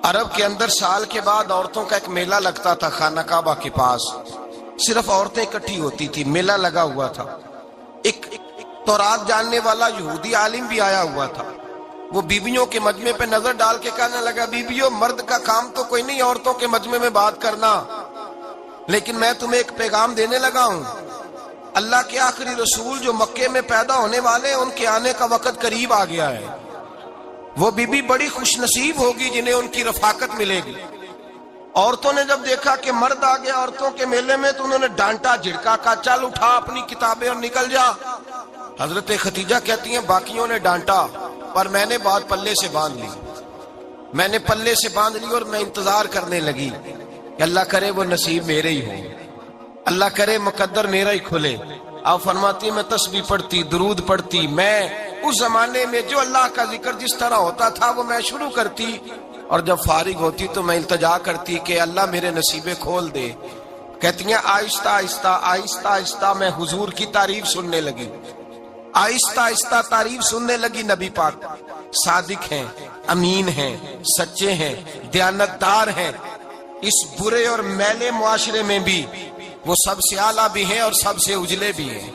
عرب کے اندر سال کے بعد عورتوں کا ایک میلہ لگتا تھا خانہ کعبہ کے پاس، صرف عورتیں اکٹھی ہوتی تھی، میلہ لگا ہوا تھا۔ ایک تورات جاننے والا یہودی عالم بھی آیا ہوا تھا، وہ بیویوں کے مجمع پہ نظر ڈال کے کہنے لگا، بیویوں مرد کا کام تو کوئی نہیں عورتوں کے مجمع میں بات کرنا، لیکن میں تمہیں ایک پیغام دینے لگا ہوں، اللہ کے آخری رسول جو مکے میں پیدا ہونے والے ان کے آنے کا وقت قریب آ گیا ہے، وہ بیوی بڑی خوش نصیب ہوگی جنہیں ان کی رفاقت ملے گی۔ عورتوں نے جب دیکھا کہ مرد آ گیا عورتوں کے میلے میں تو انہوں نے ڈانٹا جھڑکا، کہا چل اٹھا اپنی کتابیں اور نکل جا۔ حضرت خدیجہ کہتی ہیں باقیوں نے ڈانٹا پر میں نے بات پلے سے باندھ لی، میں نے پلے سے باندھ لی اور میں انتظار کرنے لگی کہ اللہ کرے وہ نصیب میرے ہی ہو، اللہ کرے مقدر میرا ہی کھلے۔ آپ فرماتی میں تسبیح پڑھتی، درود پڑھتی، میں اس زمانے میں جو اللہ کا ذکر جس طرح ہوتا تھا وہ میں شروع کرتی، اور جب فارغ ہوتی تو میں التجا کرتی کہ اللہ میرے نصیبے کھول دے۔ کہتی ہیں آہستہ آہستہ آہستہ آہستہ میں حضور کی تعریف سننے لگی، آہستہ آہستہ تعریف سننے لگی۔ نبی پاک صادق ہیں، امین ہیں، سچے ہیں، دیانتدار ہیں، اس برے اور میلے معاشرے میں بھی وہ سب سے اعلیٰ بھی ہیں اور سب سے اجلے بھی ہیں،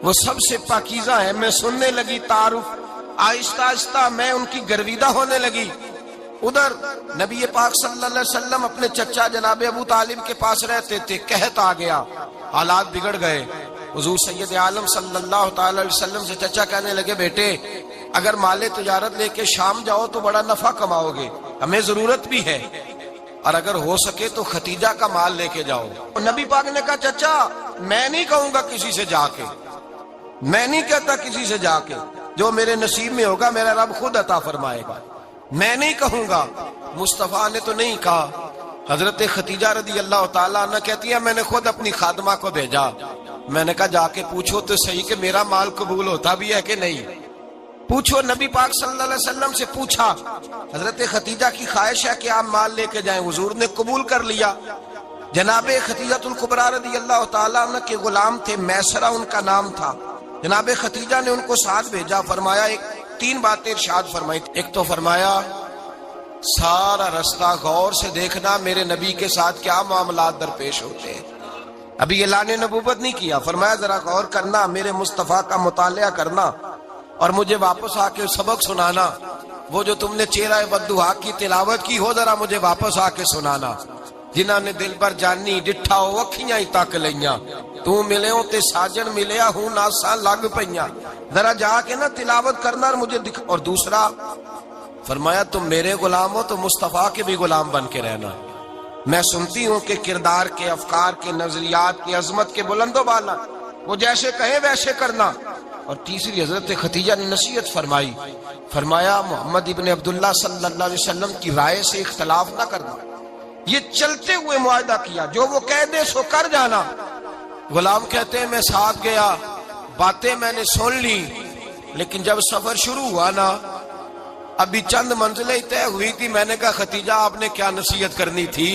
وہ سب سے پاکیزہ ہیں۔ میں سننے لگی تعارف، آہستہ آہستہ میں ان کی گرویدہ ہونے لگی۔ ادھر نبی پاک صلی اللہ علیہ وسلم اپنے چچا جناب ابو طالب کے پاس رہتے تھے، قحط آ گیا، حالات بگڑ گئے۔ حضور سید عالم صلی اللہ تعالی علیہ وسلم سے چچا کہنے لگے بیٹے اگر مال تجارت لے کے شام جاؤ تو بڑا نفع کماؤ گے، ہمیں ضرورت بھی ہے، اور اگر ہو سکے تو ختیجہ کا مال لے کے جاؤ۔ نبی پاک نے کہا چچا میں نہیں کہوں گا کسی سے جا کے، میں نہیں کہتا کسی سے جا کے، جو میرے نصیب میں ہوگا میرا رب خود عطا فرمائے گا، میں نہیں کہوں گا۔ مصطفیٰ نے تو نہیں کہا۔ حضرت خدیجہ رضی اللہ تعالیٰ عنہ کہتی ہے میں نے خود اپنی خادمہ کو بھیجا، میں نے کہا جا کے پوچھو تو صحیح کہ میرا مال قبول ہوتا بھی ہے کہ نہیں، پوچھو۔ نبی پاک صلی اللہ علیہ وسلم سے پوچھا، حضرت خدیجہ کی خواہش ہے کہ آپ مال لے کے جائیں، حضور نے قبول کر لیا۔ جناب خدیجہ الکبریٰ رضی اللہ تعالیٰ عنہ کے غلام تھے، میسرہ ان کا نام تھا، جناب خدیجہ نے ان کو ساتھ بھیجا، فرمایا تین باتیں ارشاد فرمائی۔ ایک تو فرمایا سارا رستہ غور سے دیکھنا میرے نبی کے ساتھ کیا معاملات درپیش ہوتے ہیں، ابھی اعلان نبوت نہیں کیا، فرمایا ذرا غور کرنا، میرے مصطفیٰ کا مطالعہ کرنا اور مجھے واپس آ کے سبق سنانا، وہ جو تم نے چہرہ والضحیٰ کی تلاوت کی ہو ذرا مجھے واپس آ کے سنانا، جنہاں نے دل پر جانی ڈٹھا ہو اکھیاں ہی تک لیاں، تو ملے ہو تے ساجن ملیا ہوں ناساں لگ پئیاں، ذرا جا کے نا تلاوت کرنا اور مجھے دکھ۔ اور دوسرا فرمایا تم میرے غلام ہو تو مصطفیٰ کے بھی غلام بن کے رہنا، میں سنتی ہوں کہ کردار کے، افکار کے، نظریات کی، عظمت کے بلند و بالا، وہ جیسے کہیں ویسے کرنا۔ اور تیسری حضرت خدیجہ نے نصیحت فرمائی، فرمایا محمد ابن عبداللہ صلی اللہ علیہ وسلم کی رائے سے اختلاف نہ کرنا، یہ چلتے ہوئے معاہدہ کیا، جو وہ کہہ دے سو کر جانا۔ غلام کہتے ہیں میں ساتھ گیا، باتیں میں نے سن لی، لیکن جب سفر شروع ہوا نا ابھی چند منزلیں طے ہوئی تھی، میں نے کہا خدیجہ آپ نے کیا نصیحت کرنی تھی،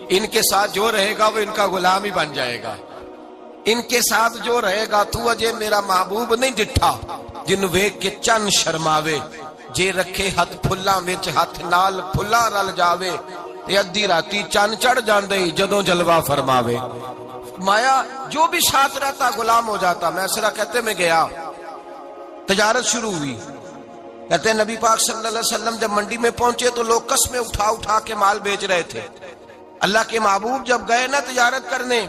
ان کے ساتھ جو رہے گا وہ ان کا غلام ہی بن جائے گا، ان کے ساتھ جو رہے گا تو اجے میرا محبوب نہیں ڈٹھا جن ویکھ کے چن شرماوے، جے رکھے ہاتھ پھلاں وچ ہاتھ نال پھلا رل جاوے، تے ادھی راتی چن چڑھ جاندے جدوں جلوہ فرماوے۔ مایا جو بھی ساتھ رہتا غلام ہو جاتا۔ میسرہ کہتے میں گیا، تجارت شروع ہوئی، کہتے ہیں نبی پاک صلی اللہ علیہ وسلم جب منڈی میں پہنچے تو لوگ قسمیں اٹھا اٹھا کے مال بیچ رہے تھے۔ اللہ کے محبوب جب گئے نا تجارت کرنے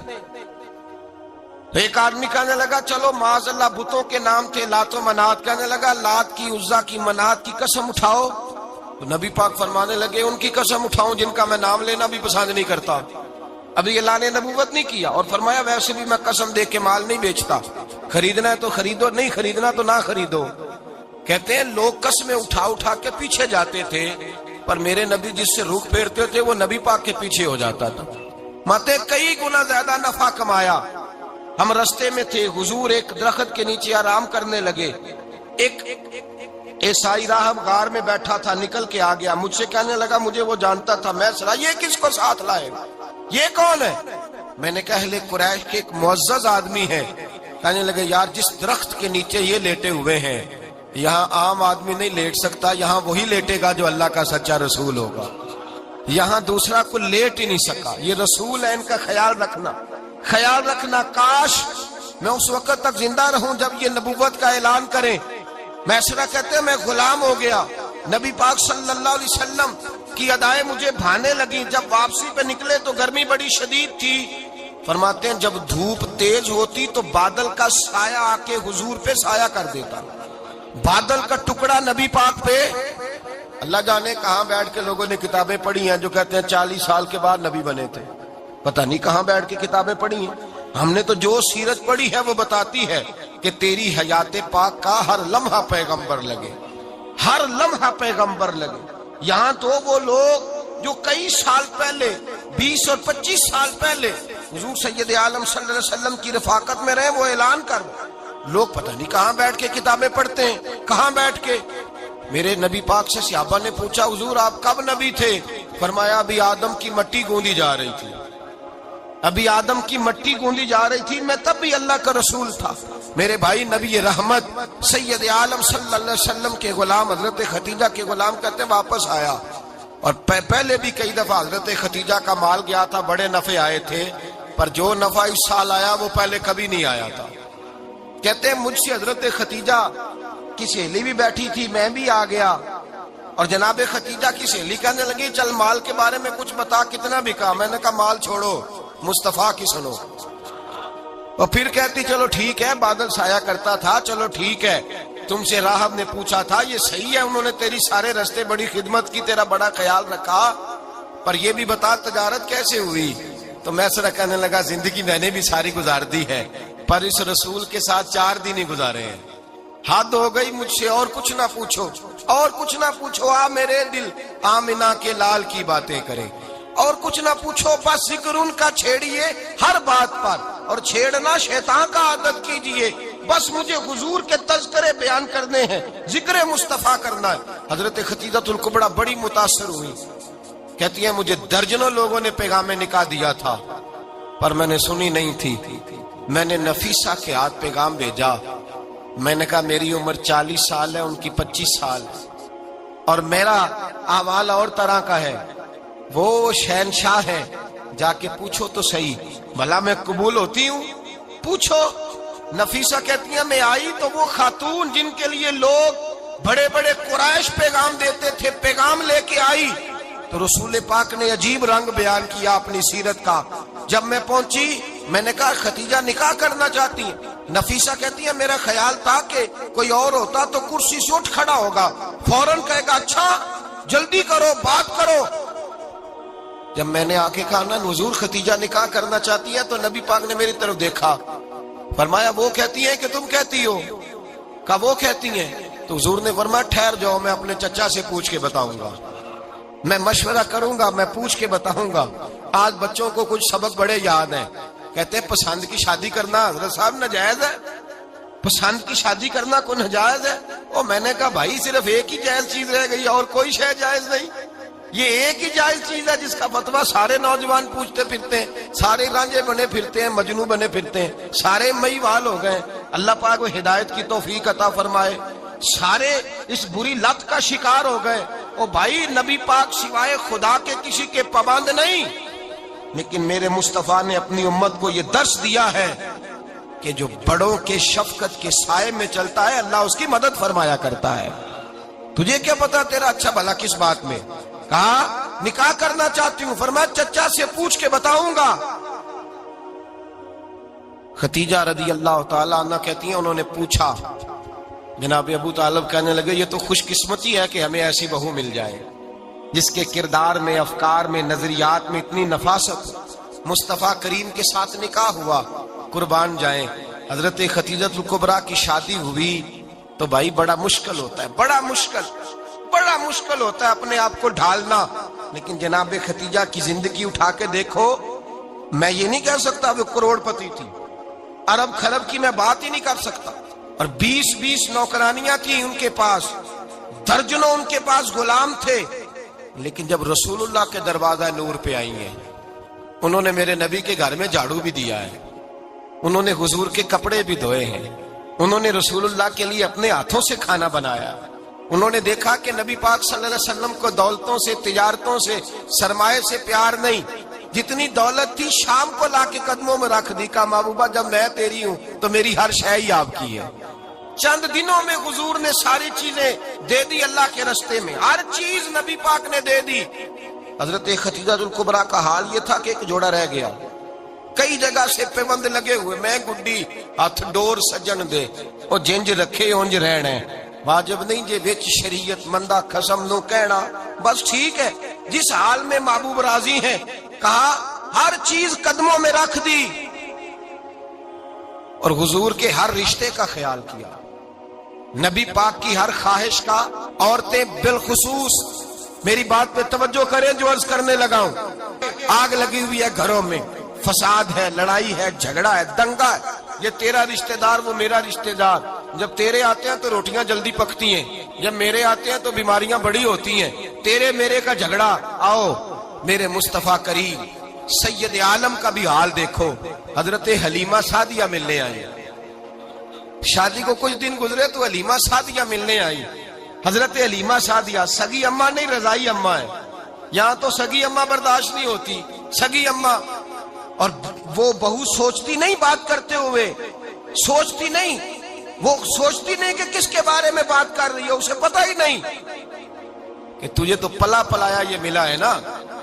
تو ایک آدمی کہنے لگا چلو معاذ اللہ بتوں کے نام تھے لات و منات، کہنے لگا لات کی، عزا کی، منات کی قسم اٹھاؤ، تو نبی پاک فرمانے لگے ان کی قسم اٹھاؤں جن کا میں نام لینا بھی پسند نہیں کرتا، ابھی اعلان نبوت نہیں کیا، اور فرمایا ویسے بھی میں قسم دے کے مال نہیں بیچتا، خریدنا ہے تو خریدو، نہیں خریدنا تو نہ خریدو۔ کہتے ہیں لوگ قسمیں اٹھا اٹھا کے پیچھے جاتے تھے، پر میرے نبی جس سے رخ پھیرتے تھے وہ نبی پاک کے پیچھے ہو جاتا تھا۔ ماتے کئی گنا زیادہ نفع کمایا۔ ہم رستے میں تھے، حضور ایک درخت کے نیچے آرام کرنے لگے، ایک عیسائی راہب غار میں بیٹھا تھا، نکل کے آ گیا، مجھ سے کہنے لگا مجھے وہ جانتا تھا، میں سنا یہ کس کو ساتھ لائے، یہ کون ہے؟ میں نے کہا اہل قریش کے ایک معزز آدمی ہے۔ کہنے لگے یار جس درخت کے نیچے یہ لیٹے ہوئے ہیں یہاں عام آدمی نہیں لیٹ سکتا، یہاں وہی لیٹے گا جو اللہ کا سچا رسول ہوگا۔ یہاں دوسرا کو لیٹ ہی نہیں سکا. یہ رسول ہے، ان کا خیال رکھنا. کاش میں اس وقت تک زندہ رہوں جب یہ نبوت کا اعلان کریں. میسرہ کہتے ہیں میں غلام ہو گیا. نبی پاک صلی اللہ علیہ وسلم کی ادائیں مجھے بھانے لگی. جب واپسی پہ نکلے تو گرمی بڑی شدید تھی. فرماتے ہیں جب دھوپ تیز ہوتی تو بادل کا سایہ آ کے حضور پہ سایہ کر دیتا. بادل کا ٹکڑا نبی پاک پہ. اللہ جانے کہاں بیٹھ کے لوگوں نے کتابیں پڑھی ہیں جو کہتے ہیں 40 سال کے بعد نبی بنے تھے. پتہ نہیں کہاں بیٹھ کے کتابیں پڑھی ہیں. ہم نے تو جو سیرت پڑھی ہے وہ بتاتی ہے کہ تیری حیات پاک کا ہر لمحہ پیغمبر لگے، ہر لمحہ پیغمبر لگے. یہاں تو وہ لوگ جو کئی سال پہلے 20 اور 25 سال پہلے حضور سید عالم صلی اللہ علیہ وسلم کی رفاقت میں رہے، وہ اعلان کر لوگ پتہ نہیں کہاں بیٹھ کے کتابیں پڑھتے ہیں، کہاں بیٹھ کے. میرے نبی پاک سے صحابہ نے پوچھا حضور آپ کب نبی تھے؟ فرمایا ابھی آدم کی مٹی گوندی جا رہی تھی، ابھی آدم کی مٹی گوندی جا رہی تھی، میں تب بھی اللہ کا رسول تھا. میرے بھائی نبی رحمت سید عالم صلی اللہ علیہ وسلم کے غلام حضرت خدیجہ کے غلام کہتے واپس آیا. اور پہلے بھی کئی دفعہ حضرت خدیجہ کا مال گیا تھا، بڑے نفع آئے تھے، پر جو نفع اس سال آیا وہ پہلے کبھی نہیں آیا تھا. کہتے ہیں مجھ سے حضرت خدیجہ کی سہیلی بھی بیٹھی تھی، میں بھی آ گیا. اور جناب خدیجہ کی سہیلی کہنے لگی چل مال کے بارے میں کچھ بتا، کتنا بکا؟ میں نے کہا مال چھوڑو، مصطفیٰ کی سنو. اور پھر کہتی چلو ٹھیک ہے، بادل سایہ کرتا تھا، چلو ٹھیک ہے. تم سے راہب نے پوچھا تھا یہ صحیح ہے، انہوں نے تیری سارے رستے بڑی خدمت کی، تیرا بڑا خیال رکھا، پر یہ بھی بتا تجارت کیسے ہوئی؟ تو میں سر کہنے لگا زندگی میں نے بھی ساری گزار دی ہے، پر اس رسول کے ساتھ 4 دن ہی گزارے ہیں. حد ہو گئی مجھ سے، اور کچھ نہ پوچھو، اور کچھ نہ پوچھو. آ میرے دل آمنہ کے لال کی باتیں کرے، اور کچھ نہ پوچھو، بس ذکر ان کا چھیڑیے ہر بات پر، اور چھیڑنا شیطان کا عادت کیجئے. بس مجھے حضور کے تذکرے بیان کرنے ہیں، ذکر مصطفیٰ کرنا ہے. حضرت خدیجہ الکبریٰ بڑی متاثر ہوئی. کہتی ہیں مجھے درجنوں لوگوں نے پیغام نکاح دیا تھا، پر میں نے سنی نہیں تھی. میں نے نفیسہ کے ہاتھ پیغام بھیجا. میں نے کہا میری عمر 40 سال ہے، ان کی 25 سال، اور میرا احوال اور طرح کا ہے. وہ شہنشاہ ہے، جا کے پوچھو تو صحیح، بھلا میں قبول ہوتی ہوں؟ پوچھو. نفیسہ کہتی ہیں میں آئی تو وہ خاتون جن کے لیے لوگ بڑے بڑے قریش پیغام دیتے تھے، پیغام لے کے آئی. تو رسول پاک نے عجیب رنگ بیان کیا اپنی سیرت کا. جب میں پہنچی میں نے کہا خدیجہ نکاح کرنا چاہتی ہیں؟ نفیسہ کہتی ہے میرا خیال تھا کہ کوئی اور ہوتا تو کرسی سے اٹھ کھڑا ہوگا، فوراً کہے گا اچھا جلدی کرو بات کرو. جب میں نے آ کے کہا نا حضور خدیجہ نکاح کرنا چاہتی ہے، تو نبی پاک نے میری طرف دیکھا، فرمایا وہ کہتی ہیں کہ تم کہتی ہو؟ کہا وہ کہتی ہیں. تو حضور نے فرمایا ٹھہر جاؤ، میں اپنے چچا سے پوچھ کے بتاؤں گا، میں مشورہ کروں گا، میں پوچھ کے بتاؤں گا. آج بچوں کو کچھ سبق بڑے یاد ہیں. کہتے ہیں پسند کی شادی کرنا حضرت صاحب ناجائز ہے؟ پسند کی شادی کرنا کو ناجائز ہے؟ اور میں نے کہا بھائی صرف ایک ہی جائز چیز رہ گئی، اور کوئی شے جائز نہیں. یہ ایک ہی جائز چیز ہے جس کا فتویٰ سارے نوجوان پوچھتے پھرتے ہیں، سارے رانجے بنے پھرتے ہیں، مجنوں بنے پھرتے ہیں، سارے مئی وال ہو گئے. اللہ پاک وہ ہدایت کی توفیق عطا فرمائے. سارے اس بری لت کا شکار ہو گئے. او بھائی نبی پاک سوائے خدا کے کسی کے پابند نہیں، لیکن میرے مصطفیٰ نے اپنی امت کو یہ درس دیا ہے کہ جو بڑوں کے شفقت کے سائے میں چلتا ہے اللہ اس کی مدد فرمایا کرتا ہے. تجھے کیا پتا تیرا اچھا بھلا کس بات میں؟ کہا نکاح کرنا چاہتی ہوں، فرمایا چچا سے پوچھ کے بتاؤں گا. خدیجہ رضی اللہ تعالیٰ عنہ کہتی ہیں انہوں نے پوچھا. جناب ابو طالب کہنے لگے یہ تو خوش قسمتی ہے کہ ہمیں ایسی بہو مل جائے جس کے کردار میں، افکار میں، نظریات میں اتنی نفاست. مصطفیٰ کریم کے ساتھ نکاح ہوا، قربان جائیں. حضرت خدیجہ الکبریٰ کی شادی ہوئی تو بھائی بڑا مشکل ہوتا ہے، بڑا مشکل ہوتا ہے اپنے آپ کو ڈھالنا. لیکن جناب خدیجہ کی زندگی اٹھا کے دیکھو، میں یہ نہیں کہہ سکتا وہ کروڑ پتی تھی، ارب خرب کی میں بات ہی نہیں کر سکتا. اور 20 نوکرانیاں تھیں ان کے پاس، درجنوں ان کے پاس غلام تھے. لیکن جب رسول اللہ کے دروازہ نور پہ آئی ہیں، انہوں نے میرے نبی کے گھر میں جھاڑو بھی دیا ہے، انہوں نے حضور کے کپڑے بھی دھوئے ہیں، انہوں نے رسول اللہ کے لیے اپنے ہاتھوں سے کھانا بنایا، انہوں نے دیکھا کہ نبی پاک صلی اللہ علیہ وسلم کو دولتوں سے، تجارتوں سے، سرمایے سے پیار نہیں، جتنی دولت تھی شام کو لا کے قدموں میں رکھ دی، کہا محبوبہ جب میں تیری ہوں تو میری ہر شے ہی آپ کی ہے۔ چند دنوں میں حضور نے ساری چیزیں دے دی اللہ کے رستے میں، ہر چیز نبی پاک نے دے دی۔ حضرت خدیجہ الکبریٰ کا حال یہ تھا کہ ایک جوڑا رہ گیا، کئی جگہ سے پیوند لگے ہوئے، میں گڈی ہاتھ ڈور سجن دے، اور جنج رکھے اونج رہنا، واجب نہیں جے وچ شریعت مندہ قسم نو کہنا، بس ٹھیک ہے۔ جس حال میں محبوب راضی ہیں، کہا ہر چیز قدموں میں رکھ دی، اور حضور کے ہر رشتے کا خیال کیا، نبی پاک کی ہر خواہش کا۔ عورتیں بالخصوص میری بات پہ توجہ کریں جو عرض کرنے لگا ہوں، آگ لگی ہوئی ہے گھروں میں، فساد ہے، لڑائی ہے، جھگڑا ہے، دنگا ہے، یہ تیرا رشتہ دار وہ میرا رشتہ دار، جب تیرے آتے ہیں تو روٹیاں جلدی پکتی ہیں، جب میرے آتے ہیں تو بیماریاں بڑی ہوتی ہیں، تیرے میرے کا جھگڑا۔ آؤ میرے مصطفیٰ کریم سید عالم کا بھی حال دیکھو، حضرت حلیمہ سعدیہ ملنے آئی، شادی کو کچھ دن گزرے تو حلیمہ سعدیہ ملنے آئی۔ حضرت حلیمہ سعدیہ سگی اماں نہیں، رضائی اماں ہے، یہاں تو سگی اماں برداشت نہیں ہوتی، سگی اماں، اور وہ بہو سوچتی نہیں بات کرتے ہوئے، سوچتی نہیں، وہ سوچتی نہیں کہ کس کے بارے میں بات کر رہی ہے، اسے پتہ ہی نہیں کہ تجھے تو پلا پلایا یہ ملا ہے نا،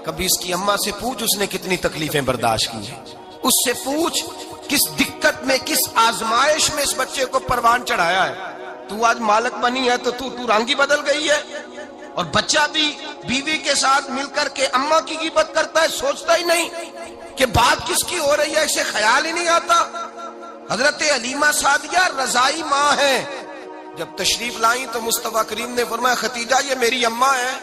کبھی اس کی اماں سے پوچھ اس نے کتنی تکلیفیں برداشت کی ہیں، اس سے پوچھ کس دقت میں، کس آزمائش میں اس بچے کو پروان چڑھایا ہے۔ تو آج مالک بنی ہے تو تو رنگ ہی بدل گئی ہے، اور بچہ بھی بیوی کے ساتھ مل کر کے اماں کی غیبت کرتا ہے، سوچتا ہی نہیں کہ بات کس کی ہو رہی ہے، اسے خیال ہی نہیں آتا۔ حضرت حلیمہ سعدیہ رضائی ماں ہے، جب تشریف لائیں تو مصطفیٰ کریم نے فرمایا خدیجہ یہ میری اماں ہے۔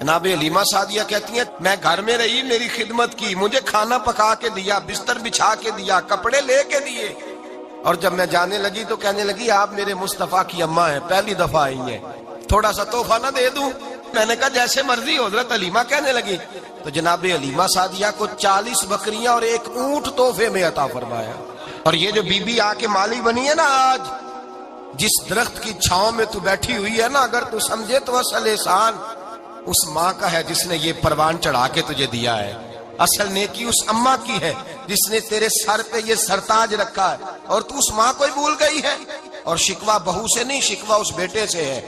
جناب حلیمہ سعدیہ کہتی ہیں میں گھر میں رہی، میری خدمت کی، مجھے کھانا پکا کے دیا، بستر بچھا کے دیا، کپڑے لے کے دیے، اور جب میں جانے لگی تو کہنے لگی آپ میرے مصطفیٰ کی اماں ہیں، پہلی دفعہ آئی ہیں، تھوڑا سا تحفہ نہ دے دوں؟ میں نے کہا جیسے مرضی ہو۔ حضرت حلیمہ کہنے لگی تو جناب حلیمہ سعدیہ کو 40 بکریاں اور ایک اونٹ تحفے میں عطا فرمایا۔ اور یہ جو بی بی آ کے مالی بنی ہے نا آج، جس درخت کی چھاؤں میں تو بیٹھی ہوئی ہے نا، اگر تو سمجھے تو اصل احسان اس ماں کا ہے جس نے یہ پروان چڑھا کے تجھے دیا ہے، اصل نیکی اس اماں کی ہے جس نے تیرے سر پہ یہ سرتاج رکھا ہے، اور تو اس ماں کو ہی بھول گئی ہے۔ اور شکوہ بہو سے نہیں، شکوہ اس بیٹے سے ہے،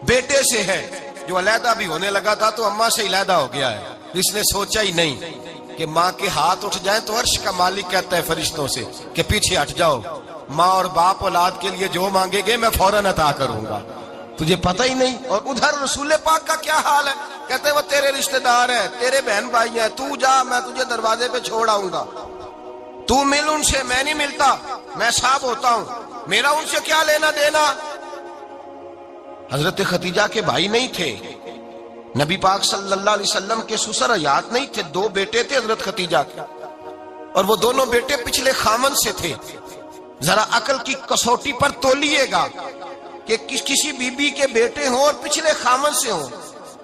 بیٹے سے ہے جو علیحدہ بھی ہونے لگا تھا تو اماں سے علیحدہ ہو گیا ہے، جس نے سوچا ہی نہیں کہ ماں کے ہاتھ اٹھ جائیں تو عرش کا مالک کہتا ہے فرشتوں سے کہ پیچھے ہٹ جاؤ، ماں اور باپ اولاد کے لیے جو مانگے گے میں فوراً عطا کروں گا، تجھے پتہ ہی نہیں۔ اور ادھر رسول پاک کا کیا حال ہے، کہتے ہیں وہ تیرے رشتہ دار ہیں، تیرے بہن بھائی ہیں، تو جا میں تجھے دروازے پہ چھوڑ آؤں گا، تو مل ان سے، میں نہیں ملتا، میں صاحب ہوتا ہوں، میرا ان سے کیا لینا دینا۔ حضرت خدیجہ کے بھائی نہیں تھے، نبی پاک صلی اللہ علیہ وسلم کے سسر حیات نہیں تھے، 2 بیٹے تھے حضرت خدیجہ کے، اور وہ دونوں بیٹے پچھلے خامن سے تھے۔ ذرا عقل کی کسوٹی پر تولیے گا کہ کسی بی بی کے بیٹے ہوں اور پچھلے خامن سے ہوں،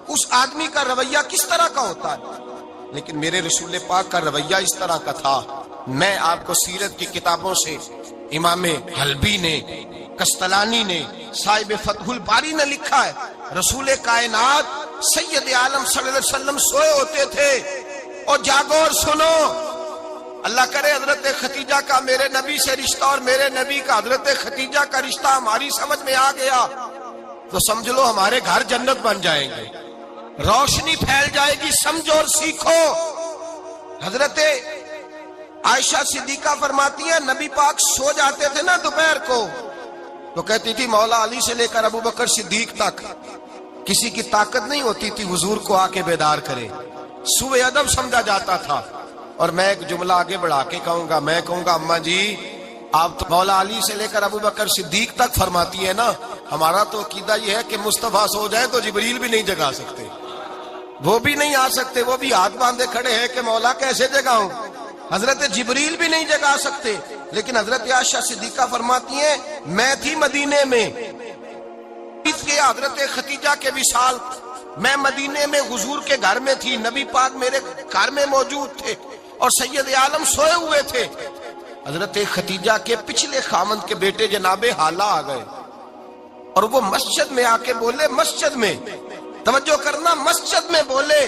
اس آدمی کا رویہ کس طرح کا ہوتا ہے، لیکن میرے رسول پاک کا رویہ اس طرح کا تھا۔ میں آپ کو سیرت کی کتابوں سے امام حلبی نے، قسطلانی نے، صاحب فتح الباری نے لکھا ہے، رسول کائنات سید عالم صلی اللہ علیہ وسلم سوئے ہوتے تھے، اور جاگو اور سنو، اللہ کرے حضرت خدیجہ کا میرے نبی سے رشتہ اور میرے نبی کا حضرت خدیجہ کا رشتہ ہماری سمجھ میں آ گیا تو سمجھ لو ہمارے گھر جنت بن جائیں گے، روشنی پھیل جائے گی، سمجھو اور سیکھو۔ حضرت عائشہ صدیقہ فرماتی ہیں نبی پاک سو جاتے تھے نا دوپہر کو تو کہتی تھی مولا علی سے لے کر ابو بکر صدیق تک کسی کی طاقت نہیں ہوتی تھی حضور کو آ کے بیدار کرے، سوء ادب سمجھا جاتا تھا۔ اور میں ایک جملہ آگے بڑھا کے کہوں گا، میں کہوں گا اماں جی آپ تو مولا علی سے لے کر ابو بکر صدیق تک فرماتی ہے نا، ہمارا تو عقیدہ یہ ہے کہ مصطفیٰ سو جائے تو جبریل بھی نہیں جگا سکتے، وہ بھی نہیں آ سکتے، وہ بھی ہاتھ باندھے کھڑے ہیں کہ مولا کیسے جگاؤں، حضرت جبریل بھی نہیں جگا سکتے۔ لیکن حضرت عائشہ صدیقہ فرماتی ہیں میں تھی مدینے میں حضرت خدیجہ کے وصال، میں مدینے میں حضور کے گھر میں تھی، نبی پاک میرے گھر میں موجود تھے اور سید عالم سوئے ہوئے تھے، حضرت خدیجہ کے پچھلے خامند کے بیٹے جناب حالہ آ گئے، اور وہ مسجد میں آ کے بولے، مسجد میں توجہ کرنا، مسجد میں بولے،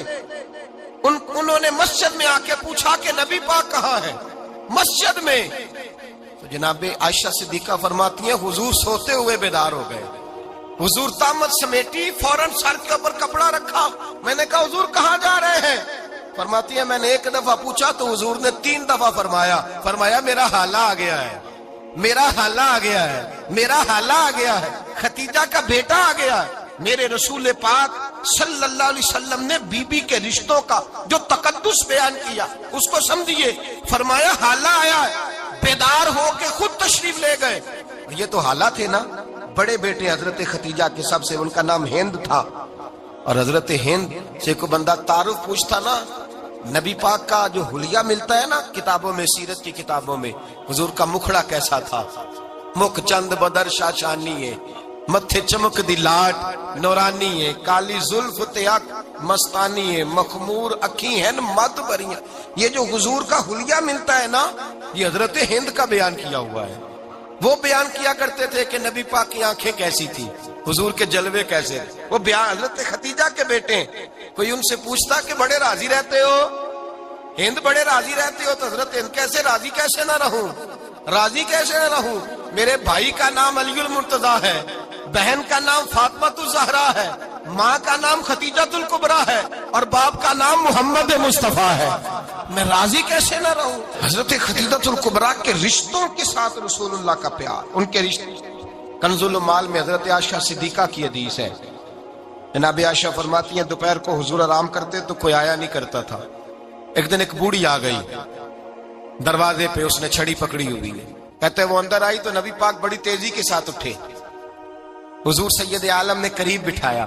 انہوں نے مسجد میں آ کے پوچھا کہ نبی پاک کہاں ہے؟ مسجد میں۔ تو جناب عائشہ صدیقہ فرماتی ہیں حضور سوتے ہوئے بیدار ہو گئے، حضور طامت سمیٹی، فوراً سر کے اوپر کپڑا رکھا۔ میں نے کہا حضور کہاں جا رہے ہیں؟ فرماتی ہے میں نے ایک دفعہ پوچھا تو حضور نے 3 دفعہ فرمایا میرا حالہ آ گیا ہے، میرا حالہ آ گیا ہے، میرا حالہ آ گیا ہے، ختیجہ کا بیٹا آ گیا ہے۔ میرے رسول پاک صلی اللہ علیہ وسلم نے بی بی کے رشتوں کا جو تقدس بیان کیا اس کو سمجھیے، فرمایا حالہ آیا ہے، بیدار ہو کے خود تشریف لے گئے۔ یہ تو حالہ تھے نا، بڑے بیٹے حضرت ختیجہ کے سب سے، ان کا نام ہند تھا، اور حضرت ہند سے کوئی بندہ تعارف پوچھتا نا، نبی پاک کا جو حلیہ ملتا ہے نا کتابوں میں، سیرت کی کتابوں میں، حضور کا مکھڑا کیسا تھا، مکھ چند بدر شاشانی ہے، متھے چمک دی لاٹ نورانی ہے، کالی زلف تیاک مستانی ہے، مخمور اکھی ہیں مد بریاں۔ یہ جو حضور کا حلیہ ملتا ہے نا، یہ حضرت ہند کا بیان کیا ہوا ہے۔ وہ بیان کیا کرتے تھے کہ نبی پاک کی آنکھیں کیسی تھی، حضور کے جلوے کیسے، وہ بیان حضرت ختیجہ کے بیٹے ہیں۔ کوئی ان سے پوچھتا کہ بڑے راضی رہتے ہو، ہند بڑے راضی رہتے ہو، تو حضرت ہند کیسے راضی کیسے نہ رہوں، راضی کیسے نہ رہوں، میرے بھائی کا نام علی المرتضیٰ ہے، بہن کا نام فاطمۃ الزہرا ہے، ماں کا نام ختیجۃ الکبریٰ ہے، اور باپ کا نام محمد مصطفیٰ ہے، میں راضی کیسے نہ رہوں۔ حضرت ختیجۃ الکبریٰ کے رشتوں کے ساتھ رسول اللہ کا پیار، ان کے رشتے۔ کنز المال میں حضرت عائشہ صدیقہ کی حدیث ہے، جناب عائشہ فرماتی ہیں دوپہر کو حضور آرام کرتے تو کوئی آیا نہیں کرتا تھا۔ ایک دن ایک بوڑھی آ گئی دروازے پہ، اس نے چھڑی پکڑی ہوئی ہے، کہتے وہ اندر آئی تو نبی پاک بڑی تیزی کے ساتھ اٹھے، حضور سید عالم نے قریب بٹھایا،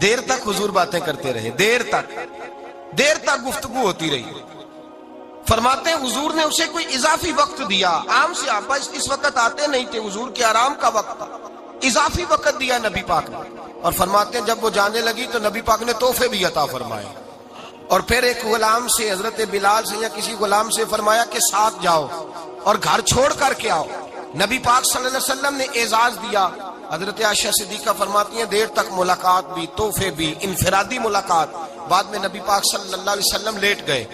دیر تک حضور باتیں کرتے رہے، دیر تک گفتگو ہوتی رہی۔ فرماتے ہیں حضور نے اسے کوئی اضافی وقت دیا، عام سے آپ اس وقت آتے نہیں تھے، حضور کے آرام کا وقت تھا، اضافی وقت دیا نبی پاک نے۔ اور فرماتے ہیں جب وہ جانے لگی تو نبی پاک نے تحفے بھی عطا فرمائے، اور پھر ایک غلام سے، حضرت بلال سے یا کسی غلام سے فرمایا کہ ساتھ جاؤ اور گھر چھوڑ کر کے آؤ۔ نبی پاک صلی اللہ علیہ وسلم نے اعزاز دیا۔ حضرت عائشہ صدیقہ فرماتی ہیں دیر تک ملاقات بھی، تحفے بھی، انفرادی ملاقات۔ بعد میں نبی پاک صلی اللہ علیہ وسلم لیٹ گئے،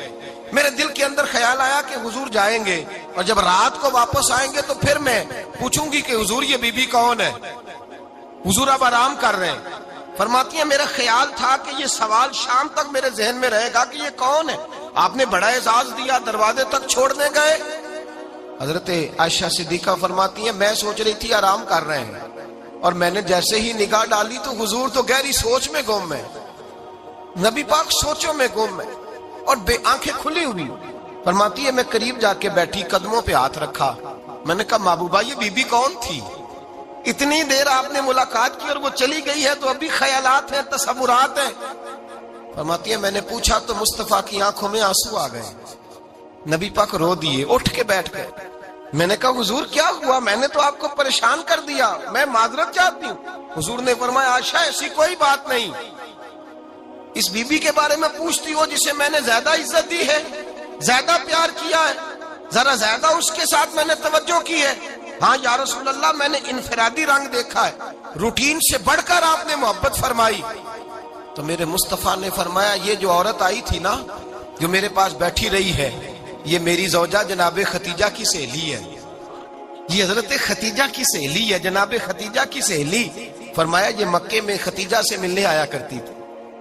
میرے دل کے اندر خیال آیا کہ حضور جائیں گے اور جب رات کو واپس آئیں گے تو پھر میں پوچھوں گی کہ حضور یہ بی بی کون ہے، حضور اب آرام کر رہے ہیں۔ فرماتی ہیں میرا خیال تھا کہ یہ سوال شام تک میرے ذہن میں رہے گا کہ یہ کون ہے، آپ نے بڑا اعزاز دیا، دروازے تک چھوڑنے گئے۔ حضرت عائشہ صدیقہ فرماتی ہیں میں سوچ رہی تھی آرام کر رہے ہیں، اور میں نے جیسے ہی نگاہ ڈالی تو حضور تو گہری سوچ میں گم ہے، نبی پاک سوچوں میں گم ہے اور آنکھیں کھلی ہوئی۔ فرماتی ہے میں قریب جا کے بیٹھی، قدموں پہ ہاتھ رکھا، میں نے کہا محبوبہ یہ بی بی کون تھی؟ اتنی دیر آپ نے ملاقات کی اور وہ چلی گئی ہے تو ابھی خیالات ہیں، تصورات ہیں۔ فرماتی ہے میں نے پوچھا تو مصطفیٰ کی آنکھوں میں آنسو آ گئے، نبی پاک رو دیے، اٹھ کے بیٹھ گئے۔ میں نے کہا حضور کیا ہوا، میں نے تو آپ کو پریشان کر دیا، میں معذرت چاہتی ہوں۔ حضور نے فرمایا عائشہ ایسی کوئی بات نہیں، اس بی بی کے بارے میں پوچھتی ہو جسے میں نے زیادہ عزت دی ہے، زیادہ پیار کیا ہے، ذرا زیادہ اس کے ساتھ میں نے توجہ کی ہے۔ ہاں یا رسول اللہ میں نے انفرادی رنگ دیکھا ہے، روٹین سے بڑھ کر آپ نے محبت فرمائی۔ تو میرے مصطفیٰ نے فرمایا یہ جو عورت آئی تھی نا، جو میرے پاس بیٹھی رہی ہے، یہ میری زوجہ جناب ختیجہ کی سہیلی ہے، یہ حضرت ختیجہ کی سہیلی ہے، جناب ختیجہ کی سہیلی۔ فرمایا یہ مکے میں ختیجہ سے ملنے آیا کرتی تھی،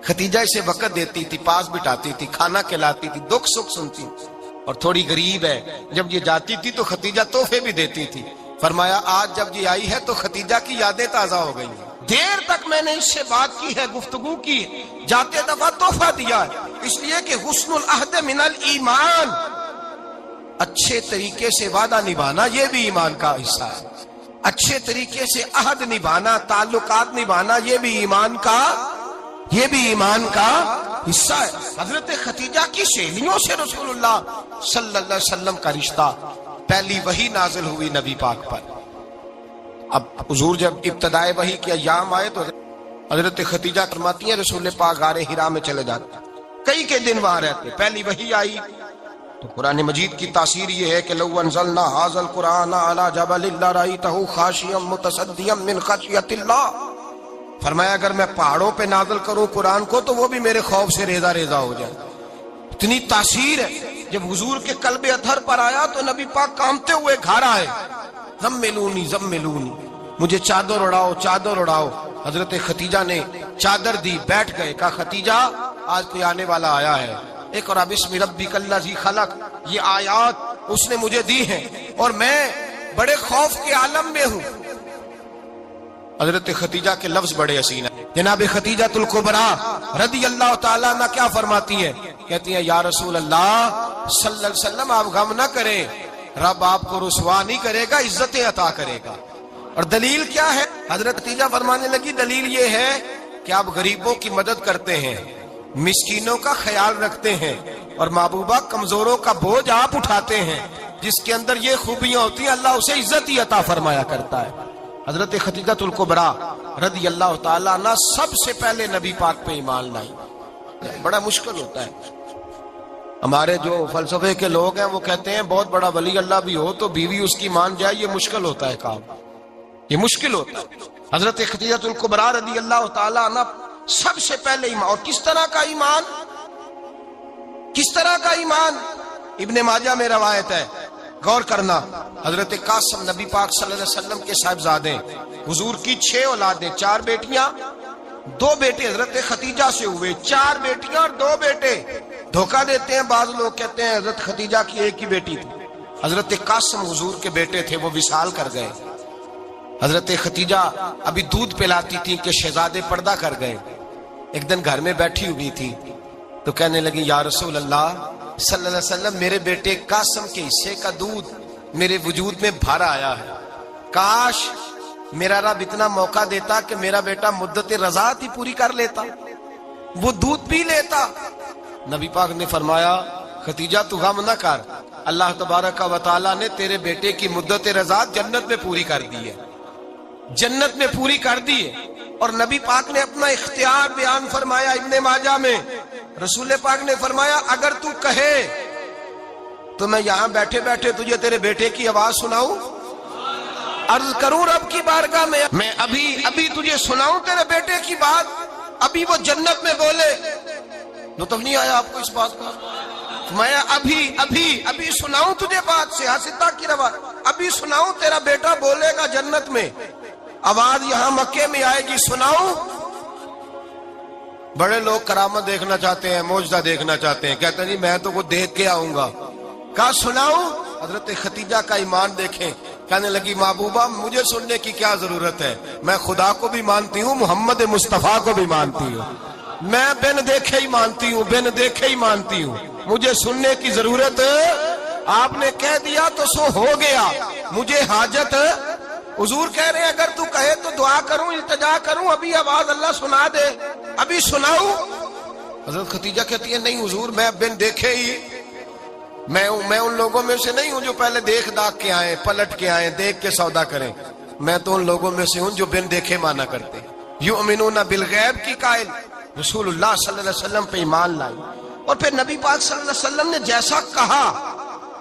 ختیجہ اسے وقت دیتی تھی، پاس بٹھاتی تھی، کھانا کھلاتی تھی، دکھ سکھ سنتی، اور تھوڑی غریب ہے، جب یہ جاتی تھی تو ختیجہ تحفے بھی دیتی تھی۔ فرمایا آج جب یہ آئی ہے تو ختیجہ کی یادیں تازہ ہو گئی ہیں، دیر تک میں نے اس سے بات کی ہے، گفتگو کی، جاتے دفعہ تحفہ دیا ہے، اس لیے کہ حسن العہد من الایمان، اچھے طریقے سے وعدہ نبھانا یہ بھی ایمان کا حصہ ہے، اچھے طریقے سے عہد نبھانا، تعلقات نبھانا یہ بھی ایمان کا حصہ ہے۔ حضرت ختیجہ کی سہیلیوں سے رسول اللہ صلی اللہ علیہ وسلم کا رشتہ، پہلی وحی نازل ہوئی نبی پاک پر۔ اب حضور جب ابتدائے وحی کے ایام آئے تو حضرت ختیجہ فرماتی ہیں رسول پاک غار حرا میں چلے جاتے، کئی کے دن وہاں رہتے، پہلی وحی آئی تو قرآن مجید کی تاثیر یہ ہے کہ لو انزلنا ھذا القرآن علی جبل لرأیتہ خاشعا متصدعا من خشیۃ اللہ، فرمایا اگر میں پہاڑوں پہ نازل کروں قرآن کو تو وہ بھی میرے خوف سے ریزہ ریزہ ہو جائے. اتنی تاثیر ہے. جب حضور کے قلب اطہر پر آیا تو نبی پاک کانپتے ہوئے گھر آئے، زملونی زملونی، مجھے چادر اڑاؤ چادر اڑاؤ. حضرت ختیجہ نے چادر دی، بیٹھ گئے. کہا ختیجہ آج کوئی آنے والا آیا ہے. اقرأ باسم ربک الذی خلق، یہ آیات اس نے مجھے دی ہیں اور میں بڑے خوف کے عالم میں ہوں. حضرت ختیجہ کے لفظ بڑے حسین ہیں. جناب ختیجہ الکبریٰ رضی اللہ تعالیٰ عنہ کیا فرماتی ہیں؟ کہتی ہیں یا رسول اللہ صلی اللہ علیہ وسلم آپ غم نہ کریں، رب آپ کو رسوا نہیں کرے گا، عزتیں عطا کرے گا. اور دلیل کیا ہے؟ حضرت ختیجہ فرمانے لگی دلیل یہ ہے کہ آپ غریبوں کی مدد کرتے ہیں، مسکینوں کا خیال رکھتے ہیں، اور محبوبہ کمزوروں کا بوجھ آپ اٹھاتے ہیں. جس کے اندر یہ خوبیاں ہوتی ہیں اللہ اسے عزت ہی عطا فرمایا کرتا ہے. حضرت ختیجہ الکبریٰ رضی اللہ تعالیٰ عنہ سب سے پہلے نبی پاک پہ ایمان لائی. بڑا مشکل ہوتا ہے. ہمارے جو فلسفے کے لوگ ہیں وہ کہتے ہیں بہت بڑا ولی اللہ بھی ہو تو بیوی اس کی مان جائے، یہ مشکل ہوتا ہے کام، یہ مشکل ہوتا ہے. حضرت ختیجہ الکبریٰ رضی اللہ تعالیٰ عنہ سب سے پہلے ایمان. اور کس طرح کا ایمان؟ کس طرح کا ایمان؟ ابن ماجہ میں روایت ہے، غور کرنا. حضرت قاسم نبی پاک صلی اللہ علیہ وسلم کے صاحبزادے، حضور کی 6 اولادیں، 4 بیٹیاں 2 بیٹے حضرت ختیجہ سے ہوئے، 4 بیٹیاں اور 2 بیٹے. دھوکہ دیتے ہیں بعض لوگ، کہتے ہیں حضرت ختیجہ کی ایک ہی بیٹی تھی. حضرت قاسم حضور کے بیٹے تھے، وہ وصال کر گئے. حضرت ختیجہ ابھی دودھ پلاتی تھی کہ شہزادے پردہ کر گئے. ایک دن گھر میں بیٹھی ہوئی تھی تو کہنے لگی یا رسول اللہ صلی اللہ علیہ وسلم میرے بیٹے قاسم کے حصے کا دودھ میرے وجود میں بھر آیا ہے، کاش میرا رب اتنا موقع دیتا کہ میرا بیٹا مدت رضاعت ہی پوری کر لیتا، وہ دودھ پی لیتا. نبی پاک نے فرمایا ختیجہ تو غم نہ کر، اللہ تبارک و تعالیٰ نے تیرے بیٹے کی مدت رضاعت جنت میں پوری کر دی ہے، جنت میں پوری کر دی ہے. اور نبی پاک نے اپنا اختیار بیان فرمایا ابن ماجہ میں. رسول پاک نے فرمایا اگر تو کہے تو میں یہاں بیٹھے بیٹھے تجھے تیرے بیٹے کی آواز سناؤں، عرض کروں رب کی بارگاہ میں ابھی تجھے سناؤں تیرے بیٹے کی بات، ابھی وہ جنت میں بولے. لطف نہیں آیا آپ کو اس بات کا؟ میں ابھی سناؤں تجھے بات، سیاستہ کی روایت، ابھی سناؤں تیرا بیٹا بولے گا جنت میں، آواز یہاں مکے میں آئے گی، سناؤں. بڑے لوگ کرامت دیکھنا چاہتے ہیں، معجزہ دیکھنا چاہتے ہیں، کہتے ہیں جی میں تو وہ دیکھ کے آؤں گا. کہا سناؤں. حضرت ختیجہ کا ایمان دیکھیں، کہنے لگی محبوبہ مجھے سننے کی کیا ضرورت ہے، میں خدا کو بھی مانتی ہوں، محمد مصطفیٰ کو بھی مانتی ہوں، میں بن دیکھے ہی مانتی ہوں، بن دیکھے ہی مانتی ہوں، مجھے سننے کی ضرورت آپ نے کہہ دیا تو سو ہو گیا، مجھے حاجت. حضور کہہ رہے ہیں اگر تو کہے تو دعا کروں، التجا کروں، ابھی آواز اللہ سنا دے، ابھی سناؤں. حضرت ختیجہ کہتی ہے نہیں حضور میں بن دیکھے ہی، میں ان لوگوں میں سے نہیں ہوں جو پہلے دیکھ داکھ کے آئیں، پلٹ کے آئیں، دیکھ کے سودا کریں. میں تو ان لوگوں میں سے ہوں جو بن دیکھے مانا کرتے. یؤمنون بالغیب کی قائل رسول اللہ صلی اللہ علیہ وسلم پہ ایمان لائی. اور پھر نبی پاک صلی اللہ علیہ وسلم نے جیسا کہا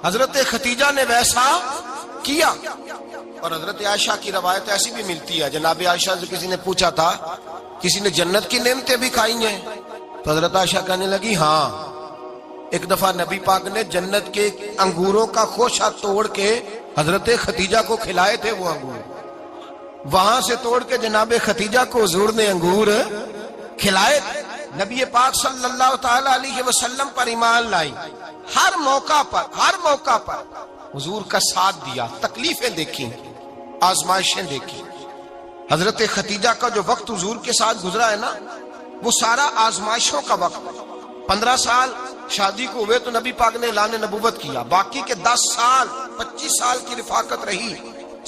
حضرت ختیجہ نے ویسا کیا. اور حضرت عائشہ کی روایت ایسی بھی ملتی ہے، جناب عائشہ سے کسی نے پوچھا تھا کسی نے جنت کی نعمتیں بھی کھائی ہیں؟ تو حضرت عائشہ کہنے لگی ہاں، ایک دفعہ نبی پاک نے جنت کے انگوروں کا خوشہ توڑ کے حضرت ختیجہ کو کھلائے تھے. وہ انگور وہاں سے توڑ کے جناب ختیجہ کو حضور نے انگور کھلائے. نبی پاک صلی اللہ تعالی علیہ وسلم پر ایمان لائی، ہر موقع پر حضور کا ساتھ دیا، تکلیفیں دیکھی، آزمائشیں دیکھی. حضرت ختیجہ کا جو وقت حضور کے ساتھ گزرا ہے نا وہ سارا آزمائشوں کا وقت. 15 سال شادی کو ہوئے تو نبی پاک نے اعلان نبوت کیا، باقی کے 10 سال 25 سال کی رفاقت رہی.